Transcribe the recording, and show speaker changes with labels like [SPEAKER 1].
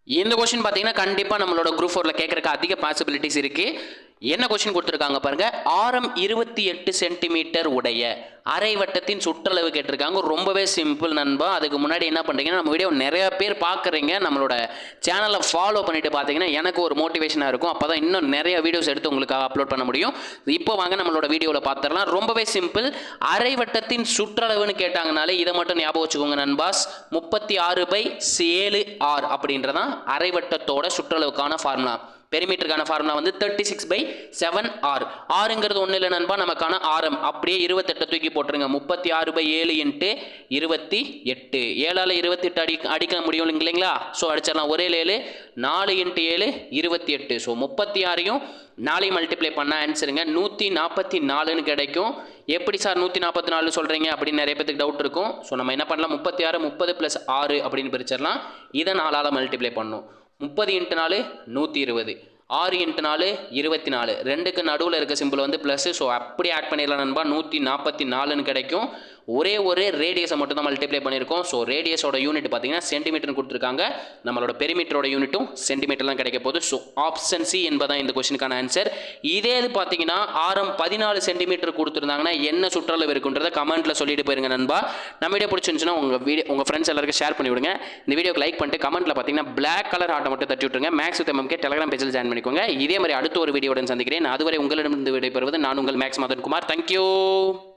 [SPEAKER 1] இந்த கொஸ்டின் பார்த்தீங்கன்னா கண்டிப்பாக நம்மளோட குரூப் 4ல கேட்கறக்கு அதிக பாசிபிலிட்டிஸ் இருக்கு. என்ன கொஸ்டின் கொடுத்துருக்காங்க பாருங்க. ஆரம் 28 சென்டிமீட்டர் உடைய அரை வட்டத்தின் சுற்றளவு கேட்டிருக்காங்க. ரொம்பவே சிம்பிள் நண்பா. அதுக்கு முன்னாடி என்ன பண்ணுறீங்கன்னா, நம்ம வீடியோ நிறைய பேர் பார்க்குறீங்க, நம்மளோட சேனலை ஃபாலோ பண்ணிட்டு பார்த்தீங்கன்னா எனக்கு ஒரு மோட்டிவேஷனாக இருக்கும். அப்போ தான் இன்னும் நிறைய வீடியோஸ் எடுத்து உங்களுக்காக அப்லோட் பண்ண முடியும். இப்போ வாங்க நம்மளோட வீடியோவில் பார்த்துடலாம். ரொம்பவே சிம்பிள். அரை வட்டத்தின் சுற்றளவுன்னு கேட்டாங்கனாலே இதை மட்டும் ஞாபகம் வச்சுக்கோங்க நண்பாஸ். 36/7r அப்படின்றதான் அரை வட்டத்தோட சுற்றளவுக்கான ஃபார்முலா. பெரிமீட்டருக்கான ஃபார்முலா வந்து 36/7r. ஆறுங்கிறது ஒன்றும் இல்லை நண்பா, நமக்கான ஆரம். அப்படியே 28 தூக்கி போட்டுருங்க. 36/7 இன்ட்டு 28. 7ஆல் 28 அடிக்க முடியும் இல்லைங்களா? ஸோ அடிச்சிடலாம். ஒரே 7 4 இன்ட்டு 7 28. ஸோ 36ஐயும் 4 மல்டிப்ளை பண்ணால் ஆன்சருங்க 144ன்னு கிடைக்கும். எப்படி சார் 144 சொல்கிறீங்க அப்படின்னு நிறைய பேருக்கு டவுட் இருக்கும். ஸோ நம்ம என்ன பண்ணலாம், 36 30 + 6 அப்படின்னு பிரிச்சிடலாம். இதை 4ஆல் மல்டிப்ளை பண்ணணும். 30 இன்ட்டு 4 120, 6 இன்ட்டு 4 24. ரெண்டுக்கு நடுவில் இருக்க சிம்பிள் வந்து ப்ளஸ். ஸோ அப்படி ஆட் பண்ணிடலாம் நண்பா. 144ன்னு கிடைக்கும். ஒரே ஒரு ரேடியஸை மட்டும் தான் மல்டிப்ளை பண்ணியிருக்கோம். ஸோ ரேடியஸோட யூனிட் பார்த்தீங்கன்னா சென்டிமீட்டர்னு கொடுத்துருக்காங்க. நம்மளோட பெரிமீட்டரோட யூனிட்டும் சென்டிமீட்டர் தான் கிடைக்க போகுது. ஸோ ஆப்ஷன் சி என்பதான் இந்த கொஸ்டினுக்கான ஆன்சர். இதே இது பார்த்தீங்கன்னா ஆரம் 14 சென்டிமீட்டர் கொடுத்துருந்தாங்கன்னா என்ன சுற்றளவு இருக்குன்றதை கமெண்ட்டில் சொல்லிட்டு போயிருங்க நண்பா. நம்ம வீடியோ பிடிச்சிருந்துச்சுன்னா உங்கள் ஃப்ரெண்ட்ஸ் எல்லாருக்கும் ஷேர் பண்ணி விடுங்க. இந்த வீடியோக்கு லைக் பண்ணிட்டு கமெண்ட்டில் பார்த்தீங்கன்னா பிளாக் கலர் ஹார்ட்டை மட்டும் தட்டி விட்டுருங்க. மேக்ஸ் வித் எம்எம்கே டெலிகிராம் பேஜில் ஜாயின் பண்ணிக்கோங்க. இதே மாதிரி அடுத்த ஒரு வீடியோடன் சந்திக்கிறேன். அதுவரை உங்களிடமிருந்து விடைபெறுவது நான் உங்கள் மேக்ஸ் மதன் குமார். தேங்க்யூ.